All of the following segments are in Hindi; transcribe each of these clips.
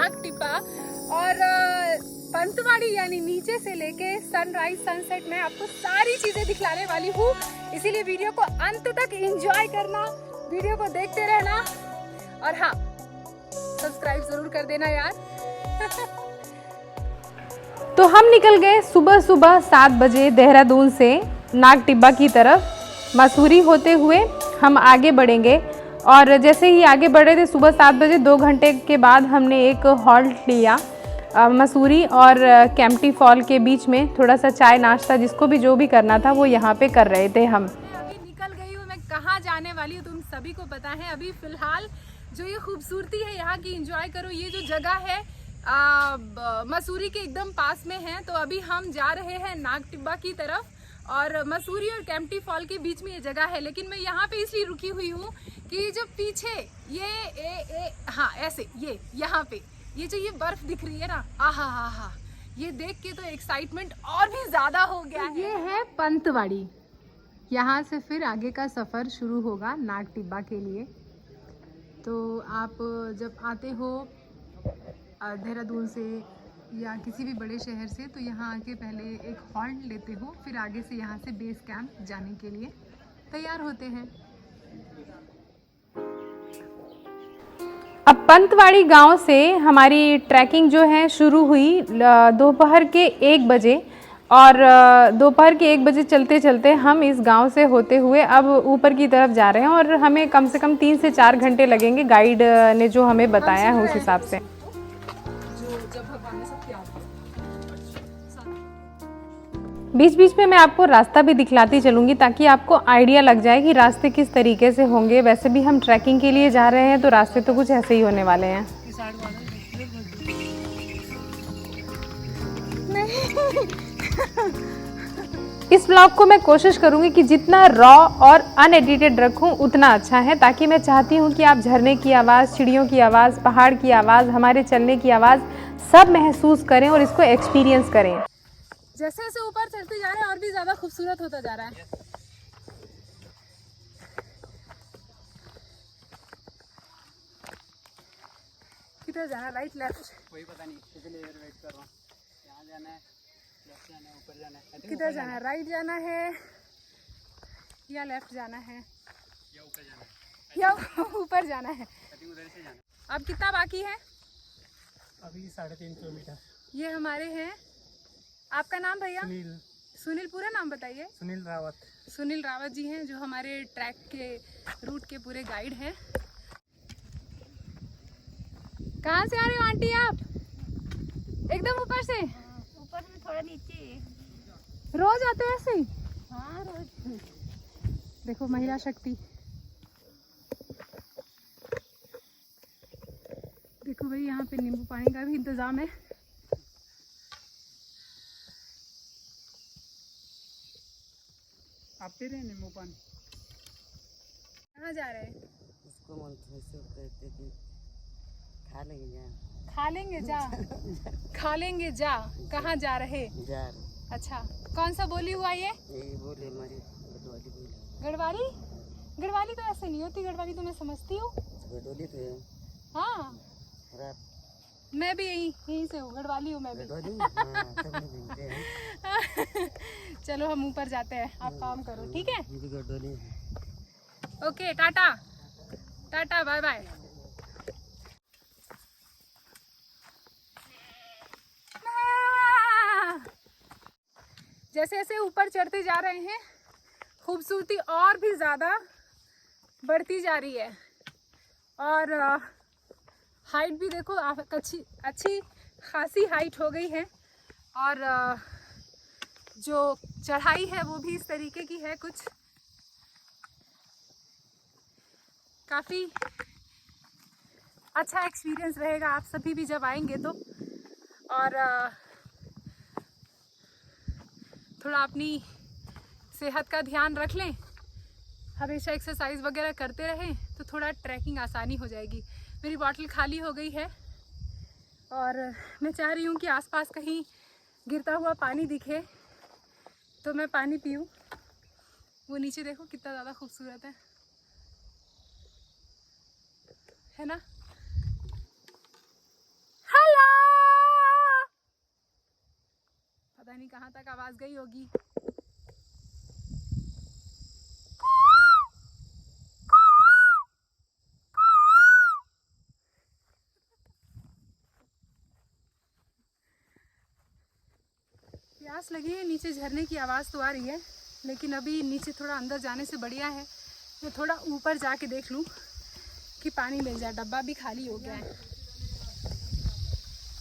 नाग टिब्बा और पंतवाड़ी यानी नीचे से लेके सनराइज सनसेट में आपको सारी चीजें दिखलाने वाली हूँ, इसीलिए वीडियो को अंत तक एंजॉय करना, वीडियो को देखते रहना और हाँ सब्सक्राइब जरूर कर देना यार। तो हम निकल गए सुबह सुबह 7 बजे देहरादून से नाग टिब्बा की तरफ। मसूरी होते हुए हम आगे बढ़ेंगे और जैसे ही आगे बढ़ रहे थे सुबह 7 बजे 2 घंटे के बाद हमने एक हॉल्ट लिया मसूरी और कैंपटी फॉल के बीच में। थोड़ा सा चाय नाश्ता जिसको भी जो भी करना था वो यहाँ पे कर रहे थे हम। अभी निकल गई हूँ, मैं कहाँ जाने वाली हूँ तुम सभी को पता है। अभी फिलहाल जो ये खूबसूरती है यहाँ की एंजॉय करो। ये जो जगह है मसूरी के एकदम पास में है, तो अभी हम जा रहे हैं नाग टिब्बा की तरफ और मसूरी और कैंपटी फॉल के बीच में ये जगह है। लेकिन मैं यहाँ पे इसलिए रुकी हुई हूँ कि जो पीछे हाँ ऐसे ये यहाँ पे ये जो ये बर्फ दिख रही है ना, आहा हा हा, ये देख के तो एक्साइटमेंट और भी ज्यादा हो गया है। ये है पंतवाड़ी, यहाँ से फिर आगे का सफर शुरू होगा नाग टिब्बा के लिए। तो आप जब आते हो देहरादून से या किसी भी बड़े शहर से तो यहाँ आके पहले एक हॉल्ट लेते हो, फिर आगे से यहाँ से बेस कैंप जाने के लिए तैयार होते हैं। अब पंतवाड़ी गांव से हमारी ट्रैकिंग जो है शुरू हुई दोपहर के 1 बजे और दोपहर के 1 बजे चलते चलते हम इस गांव से होते हुए अब ऊपर की तरफ जा रहे हैं और हमें कम से कम 3 से 4 घंटे लगेंगे, गाइड ने जो हमें बताया है उस हिसाब से। बीच बीच में मैं आपको रास्ता भी दिखलाती चलूँगी ताकि आपको आइडिया लग जाए कि रास्ते किस तरीके से होंगे। वैसे भी हम ट्रैकिंग के लिए जा रहे हैं तो रास्ते तो कुछ ऐसे ही होने वाले हैं। इस व्लॉग को मैं कोशिश करूँगी कि जितना रॉ और अनएडिटेड रखूँ उतना अच्छा है, ताकि मैं चाहती हूँ कि आप झरने की आवाज़, चिड़ियों की आवाज़, पहाड़ की आवाज़, हमारे चलने की आवाज़ सब महसूस करें और इसको एक्सपीरियंस करें। जैसे जैसे ऊपर चढ़ते जा रहे हैं और भी ज्यादा खूबसूरत होता जा रहा है। किधर जाना, राइट लेफ्ट कोई पता नहीं, इसलिए वेट कर रहा हूँ। यहाँ जाना है, लेफ्ट जाना है, ऊपर जाना है, किधर जाना है, राइट जाना है या लेफ्ट जाना है या ऊपर जाना है, या ऊपर जाना है। उधर से जाना। अब कितना बाकी है? अभी 3.5 किलोमीटर। ये हमारे हैं। आपका नाम भैया? सुनील। सुनील, पूरा नाम बताइए। सुनील रावत। सुनील रावत जी हैं जो हमारे ट्रैक के रूट के पूरे गाइड हैं। कहाँ से आ रहे हो आंटी आप? एकदम ऊपर से? ऊपर में थोड़ा नीचे। रोज आते हैं ऐसे ही? हाँ रोज। देखो महिला शक्ति, देखो भाई यहाँ पे नींबू पानी का भी इंतजाम है। आप पी रहे हैं नींबू पानी? कहाँ जा रहे हैं? उसको मंथन से कहते कि खा लेंगे जा। खा लेंगे जा। खा लेंगे जा। कहाँ जा रहे? जा रहे। अच्छा, कौन सा बोली हुआ ये? यही बोले हमारी गढ़वाली बोली। गढ़वाली? गढ़वाली तो ऐसे नहीं होती, गढ़वाली तो मैं समझती हूँ। गढ़वाली तो है। हाँ और आप? मैं भी यहीं से हूँ, गढ़वाली हूँ मैं भी। गढ़वाली? हाँ, तब नहीं बोलते हैं। चलो हम ऊपर जाते हैं, आप काम करो, ठीक है? ये भी गढ़वाली है। Okay, tata tata, bye bye. जैसे जैसे ऊपर चढ़ते जा रहे हैं खूबसूरती और भी ज़्यादा बढ़ती जा रही है और हाइट भी देखो अच्छी खासी हाइट हो गई है और जो चढ़ाई है वो भी इस तरीके की है, कुछ काफ़ी अच्छा एक्सपीरियंस रहेगा आप सभी भी जब आएंगे तो। और थोड़ा अपनी सेहत का ध्यान रख लें, हमेशा एक्सरसाइज वगैरह करते रहें तो थोड़ा ट्रैकिंग आसानी हो जाएगी। मेरी बॉटल खाली हो गई है और मैं चाह रही हूँ कि आसपास कहीं गिरता हुआ पानी दिखे तो मैं पानी पीऊँ। वो नीचे देखो कितना ज़्यादा खूबसूरत है ना? हाँ। ला। पता नहीं कहाँ तक आवाज गई होगी। प्यास लगी है, नीचे झरने की आवाज़ तो आ रही है, लेकिन अभी नीचे थोड़ा अंदर जाने से बढ़िया है मैं थोड़ा ऊपर जाके देख लूँ कि पानी मिल जाए। डब्बा भी खाली हो गया है।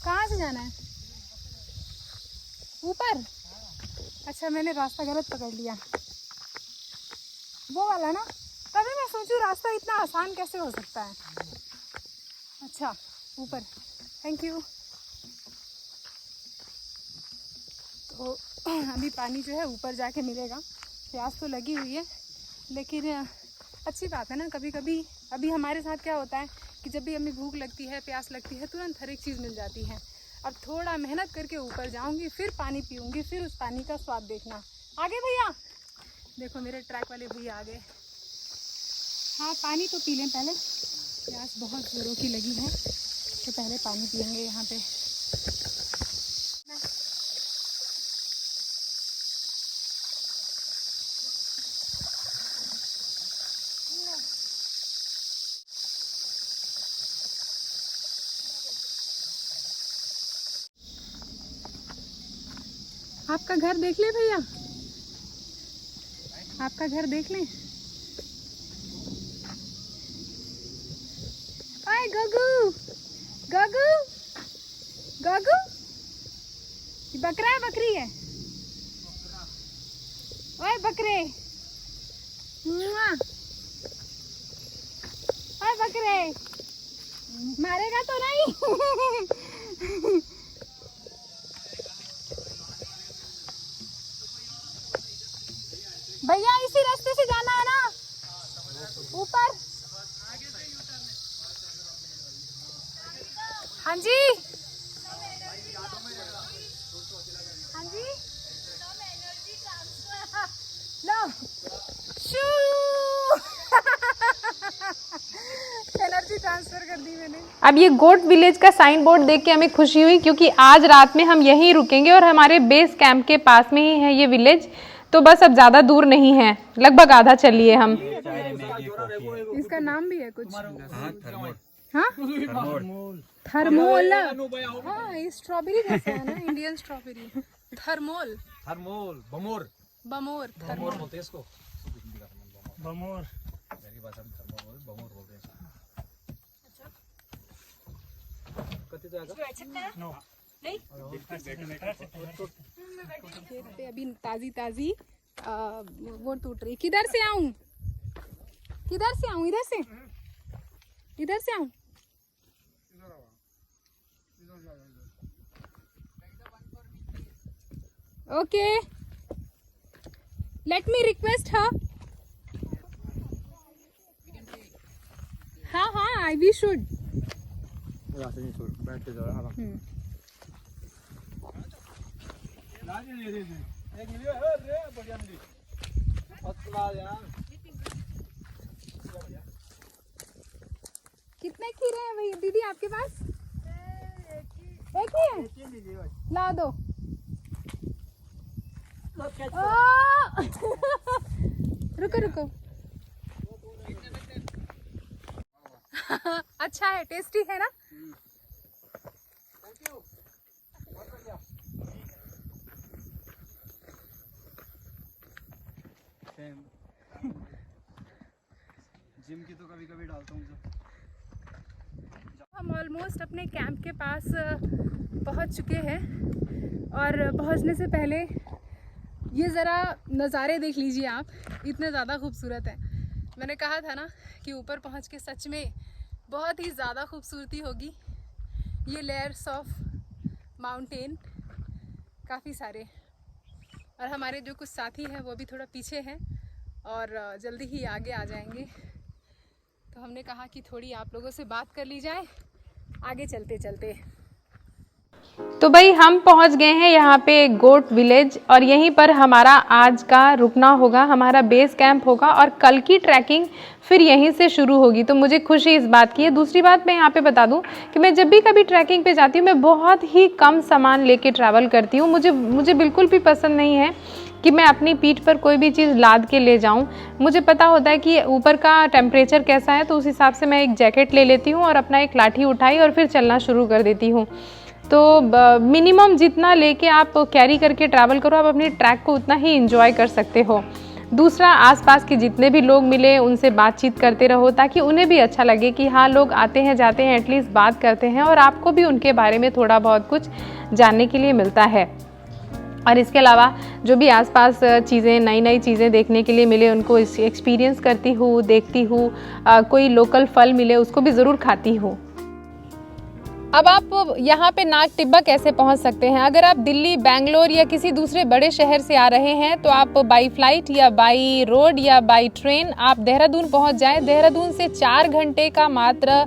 कहाँ से जाना है? ऊपर? अच्छा, मैंने रास्ता गलत पकड़ लिया, वो वाला ना। तभी मैं सोचूं रास्ता इतना आसान कैसे हो सकता है। अच्छा, ऊपर। Thank you. तो अभी पानी जो है ऊपर जाके मिलेगा। प्यास तो लगी हुई है, लेकिन अच्छी बात है ना। कभी कभी अभी हमारे साथ क्या होता है कि जब भी हमें भूख लगती है, प्यास लगती है, तुरंत हर एक चीज़ मिल जाती है। अब थोड़ा मेहनत करके ऊपर जाऊंगी, फिर पानी पीऊंगी, फिर उस पानी का स्वाद देखना। आगे भैया, देखो मेरे ट्रैक वाले भैया आ गए। हाँ, पानी तो पी लें पहले। प्यास बहुत जोरों की लगी है, तो पहले पानी पियेंगे यहाँ पे। आपका घर देख ले भैया, आपका घर देख लें। आए गगू, गगू, गगू, ये बकरा है बकरी है? ओए बकरे, ओए बकरे, मारेगा तो नहीं? भैया इसी रास्ते से जाना है ना ऊपर? हाँ जी, हाँ जी, लो शू। एनर्जी ट्रांसफर कर दी मैंने। अब ये गोट विलेज का साइन बोर्ड देख के हमें खुशी हुई, क्योंकि आज रात में हम यहीं रुकेंगे और हमारे बेस कैंप के पास में ही है ये विलेज। तो बस अब ज़्यादा दूर नहीं है, लगभग आधा चलिए हम। इसका नाम भी है कुछ? हाँ, थर्मोल। हाँ, ये स्ट्रॉबेरी जैसा है ना, इंडियन स्ट्रॉबेरी। थर्मोल, थर्मोल, बमोर, बमोर, बमोर बोलते हैं इसको। बमोर। मेरी भाषा में थर्मोल, बमोर बोलते हैं। कति तो आएगा? नो। पे अभी ताजी ताजी वो टूट रही। किधर से आऊं? किधर से आऊं? इधर से, इधर से आऊं? ओके, लेट मी रिक्वेस्ट हर। हाँ हाँ, आई वी शुड। बैठ के जाओ आराम। एक मिलियो है रे, बढ़िया मिली। पतला यार। कितने खीरे हैं भाई दीदी आपके पास? एक ही है, ला दो। रुको रुको। अच्छा है, टेस्टी है ना? जिम की तो कभी कभी डालता हूँ। हम ऑलमोस्ट अपने कैंप के पास पहुंच चुके हैं, और पहुंचने से पहले ये ज़रा नज़ारे देख लीजिए आप, इतने ज़्यादा खूबसूरत है। मैंने कहा था ना कि ऊपर पहुंच के सच में बहुत ही ज़्यादा खूबसूरती होगी। ये लेयर्स ऑफ माउंटेन काफ़ी सारे, और हमारे जो कुछ साथी हैं वो भी थोड़ा पीछे हैं और जल्दी ही आगे आ जाएंगे। तो हमने कहा कि थोड़ी आप लोगों से बात कर ली जाए आगे चलते चलते। तो भाई हम पहुंच गए हैं यहाँ पे गोट विलेज, और यहीं पर हमारा आज का रुकना होगा, हमारा बेस कैंप होगा। और कल की ट्रैकिंग फिर यहीं से शुरू होगी। तो मुझे खुशी इस बात की है। दूसरी बात मैं यहाँ पे बता दूँ कि मैं जब भी कभी ट्रैकिंग पे जाती हूँ मैं बहुत ही कम सामान लेके ट्रैवल करती हूँ। मुझे बिल्कुल भी पसंद नहीं है कि मैं अपनी पीठ पर कोई भी चीज़ लाद के ले जाऊं। मुझे पता होता है कि ऊपर का टेम्परेचर कैसा है, तो उस हिसाब से मैं एक जैकेट ले लेती हूं और अपना एक लाठी उठाई और फिर चलना शुरू कर देती हूं। तो मिनिमम जितना लेके आप कैरी करके ट्रैवल करो, आप अपनी ट्रैक को उतना ही इंजॉय कर सकते हो। दूसरा, आसपास के जितने भी लोग मिले उनसे बातचीत करते रहो ताकि उन्हें भी अच्छा लगे कि हाँ, लोग आते हैं जाते हैं, एटलीस्ट बात करते हैं और आपको भी उनके बारे में थोड़ा बहुत कुछ जानने के लिए मिलता है। और इसके अलावा जो भी आसपास चीज़ें, नई नई चीज़ें देखने के लिए मिले उनको एक्सपीरियंस करती हूँ, देखती हूँ। कोई लोकल फल मिले उसको भी ज़रूर खाती हूँ। अब आप यहाँ पे नाग टिब्बा कैसे पहुँच सकते हैं? अगर आप दिल्ली, बैंगलोर या किसी दूसरे बड़े शहर से आ रहे हैं तो आप बाई फ्लाइट या बाई रोड या बाई ट्रेन आप देहरादून पहुँच जाएं। देहरादून से 4 घंटे का मात्र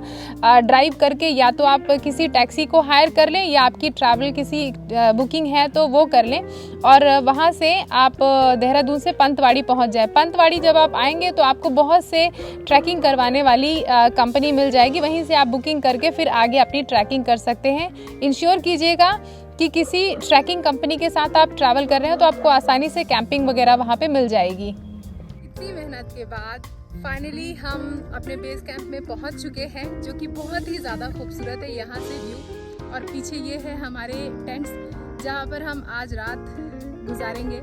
ड्राइव करके या तो आप किसी टैक्सी को हायर कर लें या आपकी ट्रैवल किसी बुकिंग है तो वो कर लें और वहाँ से आप देहरादून से पंतवाड़ी पहुँच जाएँ। पंतवाड़ी जब आप आएँगे तो आपको बहुत से ट्रैकिंग करवाने वाली कंपनी मिल जाएगी, वहीं से आप बुकिंग करके फिर आगे अपनी ट्रैकिंग कर सकते हैं। इंश्योर कीजिएगा कि किसी ट्रैकिंग कंपनी के साथ आप ट्रैवल कर रहे हैं तो आपको आसानी से कैंपिंग वगैरह वहाँ पे मिल जाएगी। इतनी मेहनत के बाद फाइनली हम अपने बेस कैंप में पहुँच चुके हैं, जो कि बहुत ही ज़्यादा खूबसूरत है यहाँ से व्यू। और पीछे ये है हमारे टेंट्स जहाँ पर हम आज रात गुजारेंगे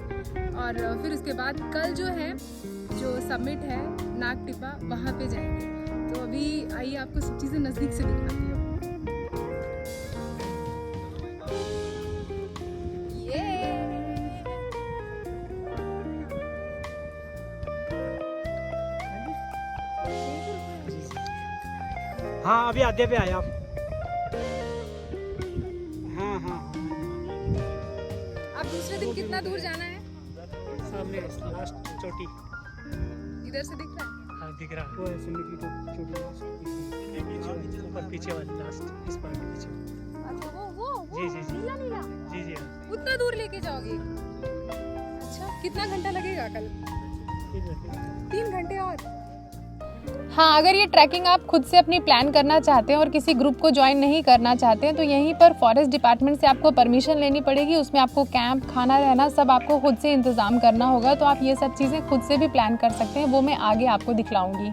और फिर उसके बाद कल जो समिट है नाग टिब्बा वहाँ पे जाएंगे। तो अभी आइए आपको सब चीज़ें नज़दीक से दिखाती हूँ। हाँ, अभी आधे पे आए आप। हाँ हाँ अब दूसरे दिन कितना दूर जाना है? सामने लास्ट चोटी इधर से दिख रहा है? हाँ दिख रहा है, वो सुमित की चोटी ऊपर पीछे वाली लास्ट इस पार पीछे। अच्छा वो जी जी जी नीला नीला जी जी उतना दूर लेके जाओगे? अच्छा, कितना घंटा लगेगा कल? 3 घंटे और? हाँ, अगर ये ट्रैकिंग आप खुद से अपनी प्लान करना चाहते हैं और किसी ग्रुप को ज्वाइन नहीं करना चाहते हैं तो यहीं पर फॉरेस्ट डिपार्टमेंट से आपको परमिशन लेनी पड़ेगी। उसमें आपको कैंप, खाना, रहना सब आपको खुद से इंतज़ाम करना होगा। तो आप ये सब चीज़ें खुद से भी प्लान कर सकते हैं, वो मैं आगे आपको दिखलाऊंगी।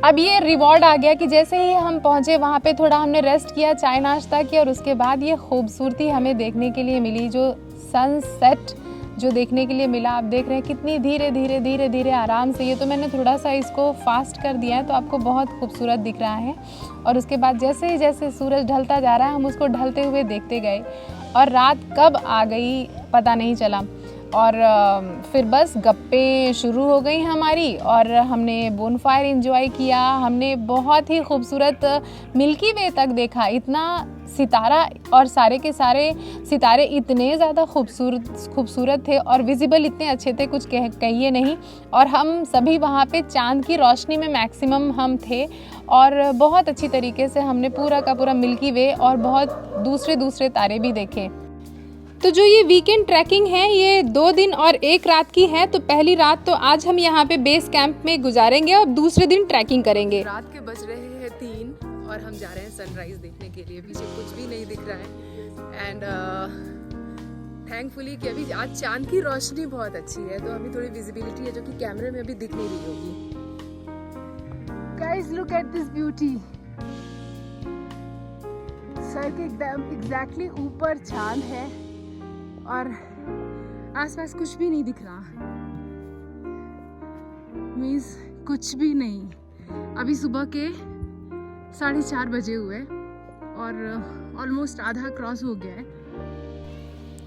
अब ये रिवॉर्ड आ गया कि जैसे ही हम पहुँचे वहाँ पे थोड़ा हमने रेस्ट किया, चाय नाश्ता किया और उसके बाद ये खूबसूरती हमें देखने के लिए मिली, जो सनसेट जो देखने के लिए मिला। आप देख रहे हैं कितनी धीरे धीरे धीरे धीरे आराम से, ये तो मैंने थोड़ा सा इसको फास्ट कर दिया है तो आपको बहुत खूबसूरत दिख रहा है। और उसके बाद जैसे ही जैसे सूरज ढलता जा रहा है हम उसको ढलते हुए देखते गए और रात कब आ गई पता नहीं चला। और फिर बस गप्पे शुरू हो गई हमारी और हमने बोनफायर एंजॉय किया। हमने बहुत ही खूबसूरत मिल्की वे तक देखा। इतना सितारा और सारे के सारे सितारे इतने ज़्यादा खूबसूरत थे और विजिबल इतने अच्छे थे, कुछ कहिए नहीं। और हम सभी वहाँ पे चांद की रोशनी में मैक्सिमम हम थे और बहुत अच्छी तरीके से हमने पूरा का पूरा मिल्की वे और बहुत दूसरे तारे भी देखे। तो जो ये वीकेंड ट्रैकिंग है ये 2 दिन और 1 रात की है। तो पहली रात तो आज हम यहाँ पे बेस कैंप में गुजारेंगे और दूसरे दिन ट्रैकिंग करेंगे। रात के बज रहे हैं 3 और हम जा रहे हैं सनराइज देखने के लिए। पीछे कुछ भी नहीं दिख रहा है एंड थैंकफुली कि अभी आज चांद की रोशनी बहुत अच्छी है तो अभी थोड़ी विजिबिलिटी है जो कि कैमरे में अभी दिख नहीं रही होगी। Guys look at this beauty. Sir के एकदम एग्जैक्टली ऊपर चांद है और आसपास कुछ भी नहीं दिख रहा, मीन्स कुछ भी नहीं। अभी सुबह के 4:30 बजे हुए और ऑलमोस्ट आधा क्रॉस हो गया है।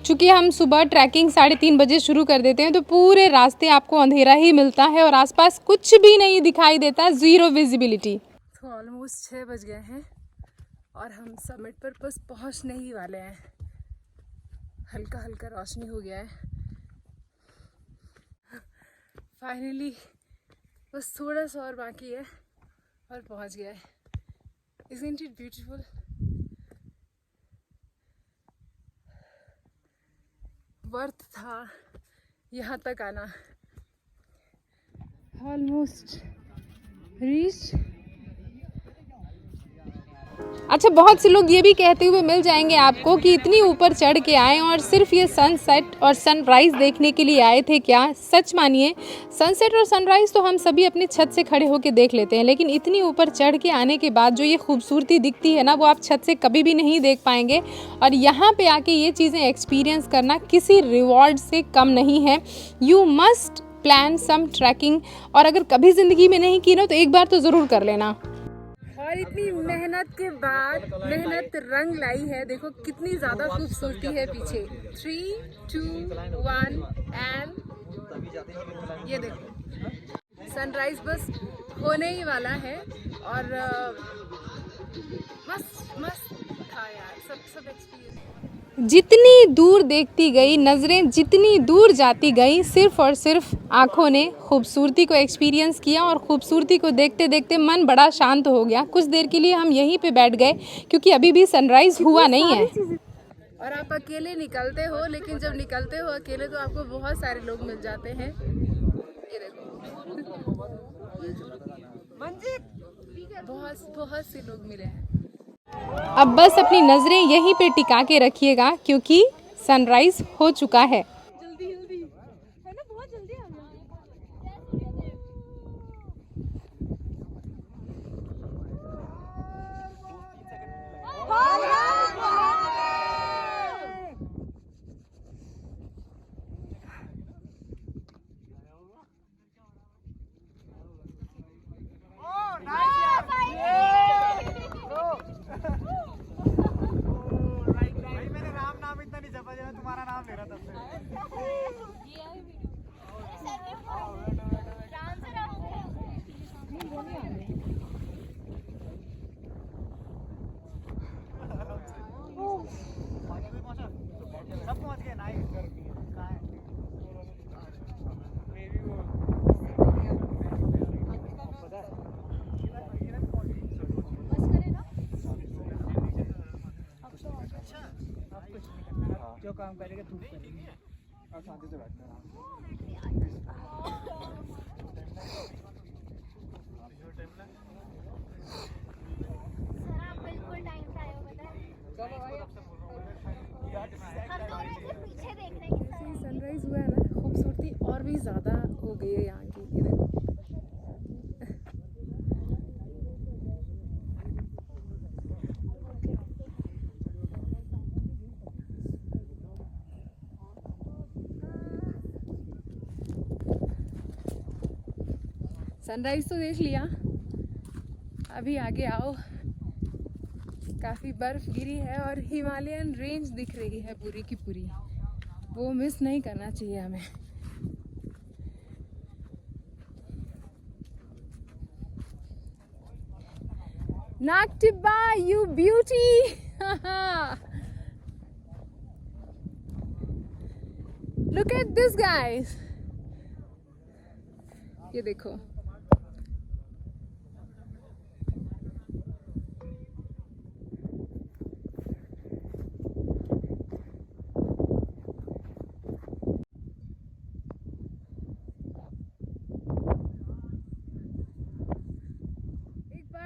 चूँकि हम सुबह ट्रैकिंग 3:30 बजे शुरू कर देते हैं तो पूरे रास्ते आपको अंधेरा ही मिलता है और आसपास कुछ भी नहीं दिखाई देता, ज़ीरो विजिबिलिटी। तो ऑलमोस्ट 6 बज गए हैं और हम समिट पर बस पहुंचने ही वाले हैं। हल्का हल्का रोशनी हो गया है फाइनली, बस थोड़ा सा और बाकी है और पहुंच गया है। Isn't it beautiful? वर्थ था यहाँ तक आना। Almost reach. अच्छा, बहुत से लोग ये भी कहते हुए मिल जाएंगे आपको कि इतनी ऊपर चढ़ के आए और सिर्फ ये सनसेट और सनराइज़ देखने के लिए आए थे क्या? सच मानिए, सनसेट और सनराइज़ तो हम सभी अपनी छत से खड़े होकर देख लेते हैं, लेकिन इतनी ऊपर चढ़ के आने के बाद जो ये खूबसूरती दिखती है ना, वो आप छत से कभी भी नहीं देख पाएंगे। और यहाँ पे आके ये चीज़ें एक्सपीरियंस करना किसी रिवॉर्ड से कम नहीं है। You must plan some trekking, और अगर कभी ज़िंदगी में नहीं की ना तो एक बार तो ज़रूर कर लेना। और इतनी मेहनत के बाद मेहनत रंग लाई है। देखो कितनी ज़्यादा खूबसूरती है पीछे। 3, 2, 1 एंड ये देखो सनराइज बस होने ही वाला है। और मस्त मस्त था यार, सब एक्सपीरियंस। जितनी दूर देखती गई नज़रें, जितनी दूर जाती गई, सिर्फ और सिर्फ आँखों ने खूबसूरती को एक्सपीरियंस किया। और खूबसूरती को देखते देखते मन बड़ा शांत हो गया। कुछ देर के लिए हम यहीं पे बैठ गए क्योंकि अभी भी सनराइज़ हुआ नहीं है। और आप अकेले निकलते हो, लेकिन जब निकलते हो अकेले तो आपको बहुत सारे लोग मिल जाते हैं। ये देखो बहुत से लोग मिले हैं। अब बस अपनी नज़रें यहीं पे टिका के रखिएगा क्योंकि सनराइज़ हो चुका है। जल्दी है ना, बहुत जल्दी आ गया। तुम्हारा नाम ले रहा था। सब पहुंच गए नाइस। जो काम करेंगे धूप करेंगे और शांति से बैठना। बिल्कुल टाइम से आए हो, पता है? हम दोनों ऐसे पीछे देख रहे हैं। जैसे ही सनराइज हुआ है ना, खूबसूरती और भी ज़्यादा हो गई है यहाँ की। ये देखो सनराइज तो देख लिया, अभी आगे आओ। काफ़ी बर्फ गिरी है और हिमालयन रेंज दिख रही है पूरी की पूरी। वो मिस नहीं करना चाहिए हमें। Nag Tibba, you beauty. Look at this guys, ये देखो।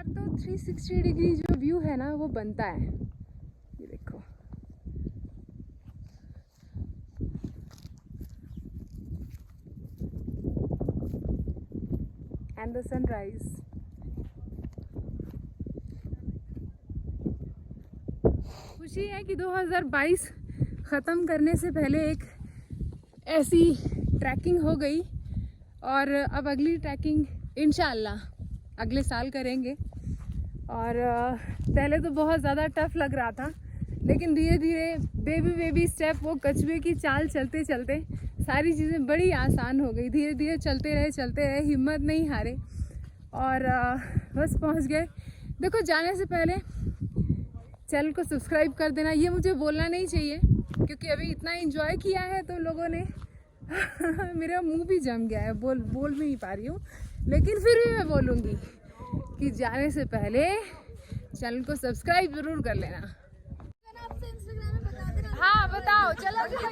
तो 360 डिग्री जो व्यू है ना वो बनता है। ये देखो एंड द सनराइज। खुशी है कि 2022 ख़त्म करने से पहले एक ऐसी ट्रैकिंग हो गई और अब अगली ट्रैकिंग इंशाअल्लाह अगले साल करेंगे। और पहले तो बहुत ज़्यादा टफ लग रहा था, लेकिन धीरे धीरे बेबी स्टेप, वो कछुए की चाल चलते चलते सारी चीज़ें बड़ी आसान हो गई। धीरे धीरे चलते रहे, हिम्मत नहीं हारे और बस पहुंच गए। देखो, जाने से पहले चैनल को सब्सक्राइब कर देना। ये मुझे बोलना नहीं चाहिए क्योंकि अभी इतना एंजॉय किया है तो लोगों ने मेरा मुंह भी जम गया है, बोल नहीं पा रही हूँ, लेकिन फिर भी मैं बोलूँगी कि जाने से पहले चैनल को सब्सक्राइब जरूर कर लेना। आपसे इंस्टाग्राम में बता देना। हाँ बताओ, चलो देखो।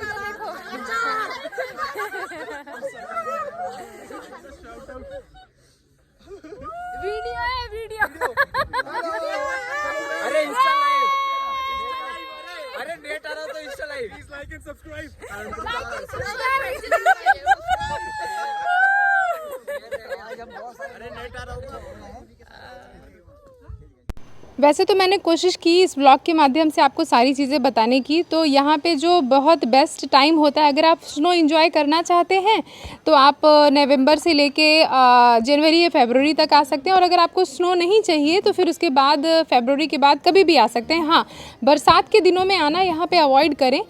वीडियो है वीडियो। अरे इंस्टा लाइव, अरे नेट आ रहा तो Insta live. Please like and subscribe. अरे नेट आ रहा हूँ। वैसे तो मैंने कोशिश की इस ब्लॉग के माध्यम से आपको सारी चीज़ें बताने की। तो यहाँ पे जो बहुत बेस्ट टाइम होता है, अगर आप स्नो एंजॉय करना चाहते हैं तो आप नवंबर से लेके जनवरी या फरवरी तक आ सकते हैं। और अगर आपको स्नो नहीं चाहिए तो फिर उसके बाद फरवरी के बाद कभी भी आ सकते हैं। हाँ, बरसात के दिनों में आना यहाँ पे अवॉइड करें।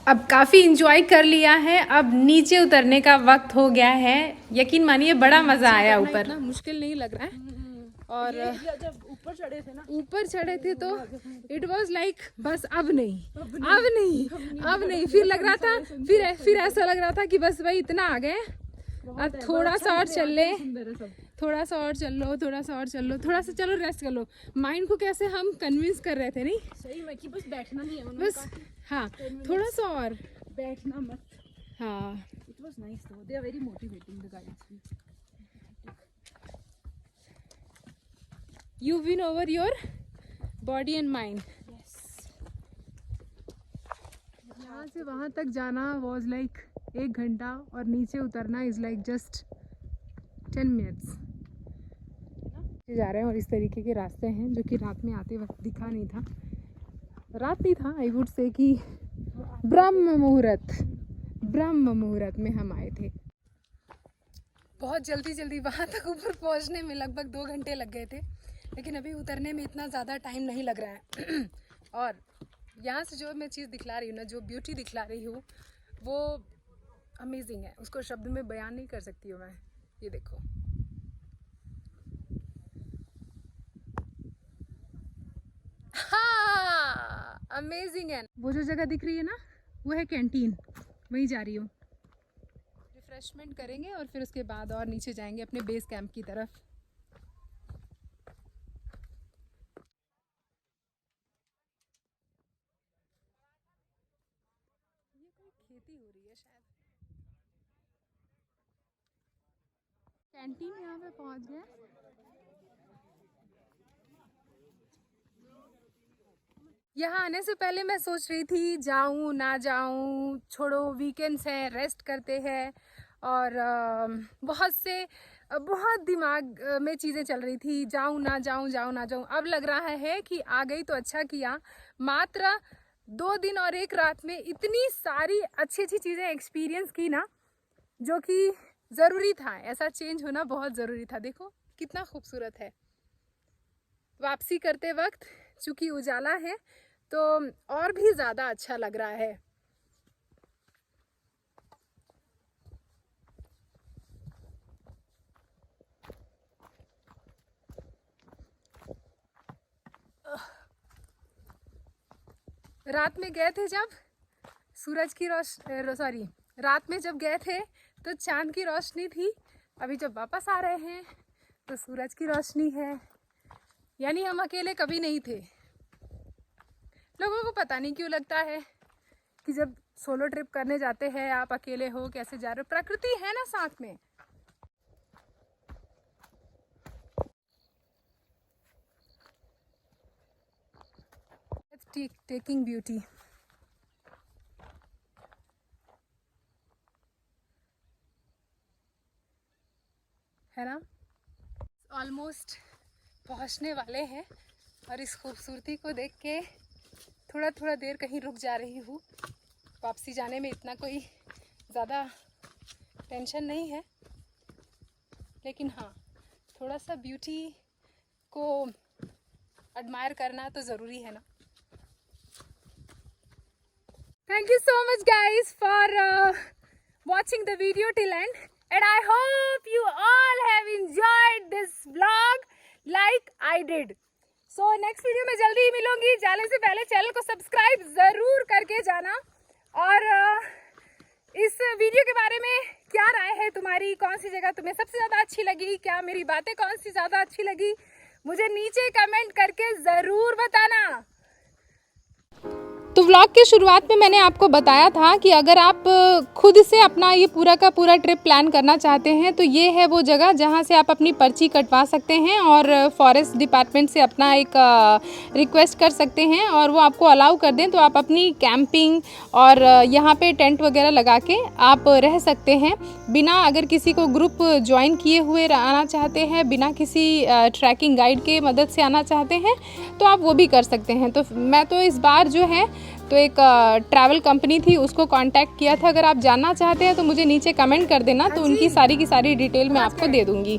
अब काफ़ी इंजॉय कर लिया है, अब नीचे उतरने का वक्त हो गया है। यकीन मानिए बड़ा मज़ा आया ऊपर। इतना मुश्किल नहीं लग रहा है। और जब ऊपर चढ़े थे तो इट वाज लाइक बस अब नहीं फिर लग रहा था, फिर ऐसा लग रहा था कि बस भाई इतना आ गए, अब थोड़ा सा और चल ले, थोड़ा सा और चल लो, थोड़ा सा चलो रेस्ट कर लो। माइंड को कैसे हम कन्विंस कर रहे थे, नहीं सही में कि बस बैठना नहीं है, बस हाँ थोड़ा सा और बैठना मत। हाँ। It was nice though, they are very motivating, the guides. You win over your body and mind. यहाँ से वहाँ तक जाना was like 1 घंटा और नीचे उतरना is like just 10 minutes. जा रहे हैं और इस तरीके के रास्ते हैं जो कि रात में आते वक्त दिखा नहीं था। रात नहीं था, आई वुड से कि ब्रह्म मुहूर्त में हम आए थे। बहुत जल्दी वहाँ तक ऊपर पहुँचने में लगभग 2 घंटे लग गए थे, लेकिन अभी उतरने में इतना ज़्यादा टाइम नहीं लग रहा है। और यहाँ से जो मैं चीज़ दिखला रही हूँ ना, जो ब्यूटी दिखला रही हूँ, वो अमेजिंग है, उसको शब्द में बयान नहीं कर सकती हूँ मैं। ये देखो, हाँ अमेजिंग है। वो जो जगह दिख रही है ना, वो है कैंटीन, वहीं जा रही हूँ। रिफ्रेशमेंट करेंगे और फिर उसके बाद और नीचे जाएंगे अपने बेस कैंप की तरफ। ये कोई खेती हो रही है शायद। कैंटीन यहाँ पे पहुँच गए। यहाँ आने से पहले मैं सोच रही थी जाऊँ ना जाऊँ, छोड़ो वीकेंड्स हैं, रेस्ट करते हैं। और बहुत दिमाग में चीज़ें चल रही थी, जाऊँ ना जाऊँ। अब लग रहा है कि आ गई तो अच्छा किया। मात्र 2 दिन और 1 रात में इतनी सारी अच्छी चीज़ें एक्सपीरियंस की ना, जो कि ज़रूरी था, ऐसा चेंज होना बहुत ज़रूरी था। देखो कितना खूबसूरत है। वापसी करते वक्त चूँकि उजाला है तो और भी ज़्यादा अच्छा लग रहा है। रात में गए थे जब सूरज की सॉरी रात में जब गए थे तो चांद की रोशनी थी, अभी जब वापस आ रहे हैं तो सूरज की रोशनी है, यानी हम अकेले कभी नहीं थे। लोगों को पता नहीं क्यों लगता है कि जब सोलो ट्रिप करने जाते हैं आप अकेले हो, कैसे जा रहे हो, प्रकृति है ना साथ में। Taking beauty. है ना, ऑलमोस्ट पहुंचने वाले हैं और इस खूबसूरती को देख के थोड़ा थोड़ा देर कहीं रुक जा रही हूँ। वापसी जाने में इतना कोई ज़्यादा टेंशन नहीं है, लेकिन हाँ थोड़ा सा ब्यूटी को एडमायर करना तो ज़रूरी है ना। Thank you so much guys for watching the video till end, and I hope you all have enjoyed this vlog like I did. So next video में जल्दी ही मिलूंगी। जाने से पहले चैनल को सब्सक्राइब ज़रूर करके जाना। और इस वीडियो के बारे में क्या राय है तुम्हारी, कौन सी जगह तुम्हें सबसे ज़्यादा अच्छी लगी, क्या मेरी बातें कौन सी ज़्यादा अच्छी लगी, मुझे नीचे कमेंट करके ज़रूर बताना। तो व्लॉग के शुरुआत में मैंने आपको बताया था कि अगर आप खुद से अपना ये पूरा का पूरा ट्रिप प्लान करना चाहते हैं तो ये है वो जगह जहाँ से आप अपनी पर्ची कटवा सकते हैं और फॉरेस्ट डिपार्टमेंट से अपना एक रिक्वेस्ट कर सकते हैं और वो आपको अलाउ कर दें तो आप अपनी कैंपिंग और यहाँ पे टेंट वगैरह लगा के आप रह सकते हैं, बिना अगर किसी को ग्रुप ज्वाइन किए हुए आना चाहते हैं, बिना किसी ट्रैकिंग गाइड के मदद से आना चाहते हैं तो आप वो भी कर सकते हैं। तो मैं तो इस बार जो है तो एक ट्रैवल कंपनी थी उसको कांटेक्ट किया था। अगर आप जानना चाहते हैं तो मुझे नीचे कमेंट कर देना, तो उनकी सारी की सारी डिटेल मैं आपको दे दूंगी।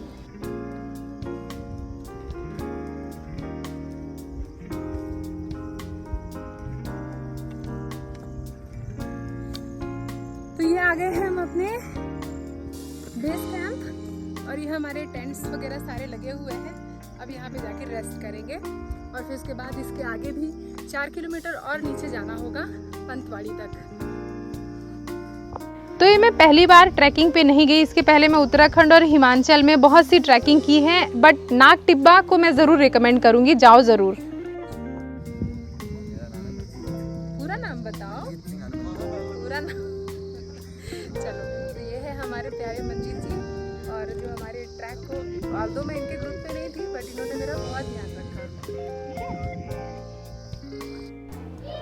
तो ये आ गए हैं हम अपने बेस कैंप और ये हमारे टेंट्स वगैरह सारे लगे हुए हैं। अब यहाँ पे जाके रेस्ट करेंगे और फिर उसके बाद इसके आगे भी 4 किलोमीटर और नीचे जाना होगा पंतवाड़ी तक। तो ये मैं पहली बार ट्रैकिंग पे नहीं गई, इसके पहले मैं उत्तराखंड और हिमाचल में बहुत सी ट्रैकिंग की है, बट नाग टिब्बा को मैं ज़रूर रिकमेंड करूँगी, जाओ ज़रूर। पूरा नाम बताओ, पूरा नाम। चलो, तो ये है हमारे प्यारे मंजीत जी और जो हमारे ट्रैक को, ऑल्दो मैं इनके ग्रुप पे नहीं थी बट इन्होंने मेरा बहुत ध्यान रखा।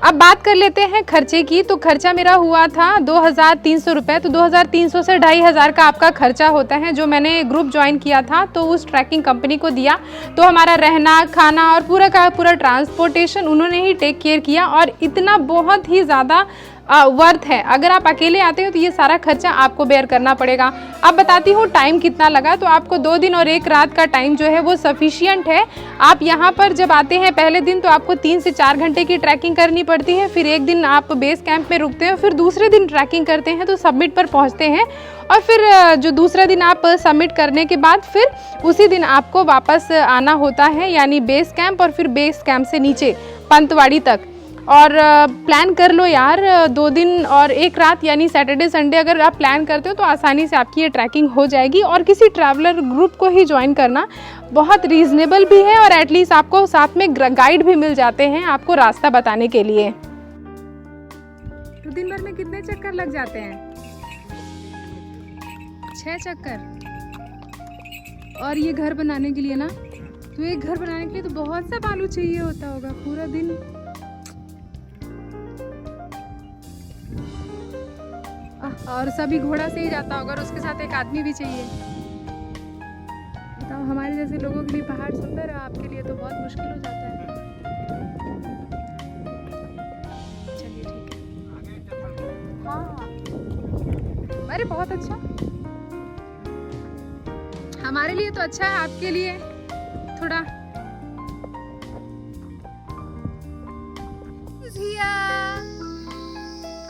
अब बात कर लेते हैं खर्चे की। तो खर्चा मेरा हुआ था 2300 रुपये। तो 2300 से 2500 का आपका खर्चा होता है, जो मैंने ग्रुप ज्वाइन किया था तो उस ट्रैकिंग कंपनी को दिया। तो हमारा रहना, खाना और पूरा का पूरा ट्रांसपोर्टेशन उन्होंने ही टेक केयर किया और इतना बहुत ही ज़्यादा वर्थ है। अगर आप अकेले आते हो तो ये सारा खर्चा आपको बेयर करना पड़ेगा। अब बताती हूँ टाइम कितना लगा। तो आपको 2 दिन और 1 रात का टाइम जो है वो सफिशियंट है। आप यहाँ पर जब आते हैं पहले दिन तो आपको 3 से 4 घंटे की ट्रैकिंग करनी पड़ती है, फिर एक दिन आप बेस कैंप में रुकते हैं, फिर दूसरे दिन ट्रैकिंग करते हैं तो समिट पर पहुँचते हैं और फिर जो दूसरा दिन आप सबमिट करने के बाद फिर उसी दिन आपको वापस आना होता है, यानी बेस कैंप और फिर बेस कैंप से नीचे पंतवाड़ी तक। और प्लान कर लो यार, 2 दिन और 1 रात यानी सैटरडे संडे अगर आप प्लान करते हो तो आसानी से आपकी ये ट्रैकिंग हो जाएगी। और किसी ट्रैवलर ग्रुप को ही ज्वाइन करना बहुत रीज़नेबल भी है और एटलीस्ट आपको साथ में गाइड भी मिल जाते हैं आपको रास्ता बताने के लिए। तो दिन भर में कितने चक्कर लग जाते हैं? 6 चक्कर। और ये घर बनाने के लिए ना, तो एक घर बनाने के लिए तो बहुत सा बालू चाहिए होता होगा पूरा दिन। और सभी घोड़ा से ही जाता होगा और उसके साथ एक आदमी भी चाहिए। बताओ, हमारे जैसे लोगों के लिए पहाड़ सुंदर है, आपके लिए तो बहुत मुश्किल हो जाता है। चलिए ठीक है। हाँ, अरे बहुत अच्छा, हमारे लिए तो अच्छा है, आपके लिए थोड़ा।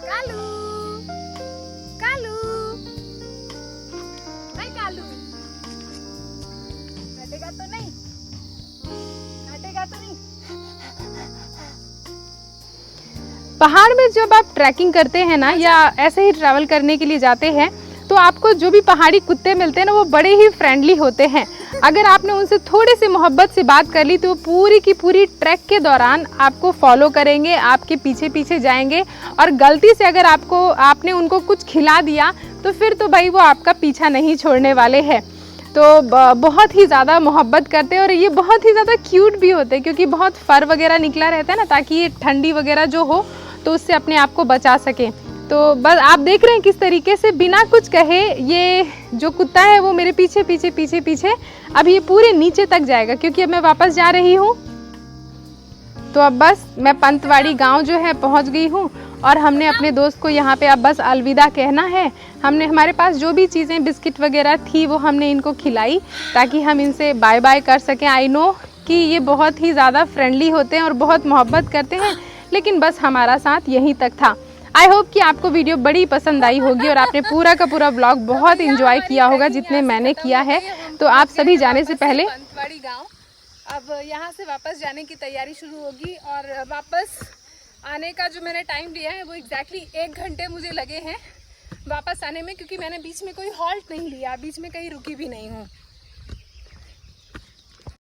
कालू कालू, नहीं कालू, काटेगा तो नहीं, काटेगा तो नहीं। पहाड़ में जब आप ट्रैकिंग करते हैं ना या ऐसे ही ट्रैवल करने के लिए जाते हैं तो आपको जो भी पहाड़ी कुत्ते मिलते हैं ना वो बड़े ही फ्रेंडली होते हैं। अगर आपने उनसे थोड़ी सी मोहब्बत से बात कर ली तो वो पूरी की पूरी ट्रैक के दौरान आपको फॉलो करेंगे, आपके पीछे पीछे जाएंगे और गलती से अगर आपने उनको कुछ खिला दिया तो फिर तो भाई वो आपका पीछा नहीं छोड़ने वाले हैं। तो बहुत ही ज़्यादा मोहब्बत करते हैं और ये बहुत ही ज़्यादा क्यूट भी होते हैं क्योंकि बहुत फर वगैरह निकला रहता है ना, ताकि ये ठंडी वगैरह जो हो तो उससे अपने आप को बचा सकें। तो बस आप देख रहे हैं किस तरीके से बिना कुछ कहे ये जो कुत्ता है वो मेरे पीछे पीछे पीछे पीछे अब ये पूरे नीचे तक जाएगा क्योंकि अब मैं वापस जा रही हूँ। तो अब बस मैं पंतवाड़ी गांव जो है पहुँच गई हूँ और हमने अपने दोस्त को यहाँ पे अब बस अलविदा कहना है। हमने हमारे पास जो भी चीज़ें बिस्किट वगैरह थी वो हमने इनको खिलाई ताकि हम इनसे बाय बाय कर सकें। आई नो कि ये बहुत ही ज़्यादा फ्रेंडली होते हैं और बहुत मोहब्बत करते हैं, लेकिन बस हमारा साथ यहीं तक था। आई होप कि आपको वीडियो बड़ी पसंद आई होगी और आपने पूरा का पूरा ब्लॉग बहुत इंजॉय किया होगा जितने मैंने किया है। तो आप सभी जाने से पहले पंतवाड़ी गांव अब यहाँ से वापस जाने की तैयारी शुरू होगी और वापस आने का जो मैंने टाइम लिया है वो एग्जैक्टली 1 घंटे मुझे लगे हैं वापस आने में, क्योंकि मैंने बीच में कोई हॉल्ट नहीं लिया, बीच में कहीं रुकी भी नहीं हूँ।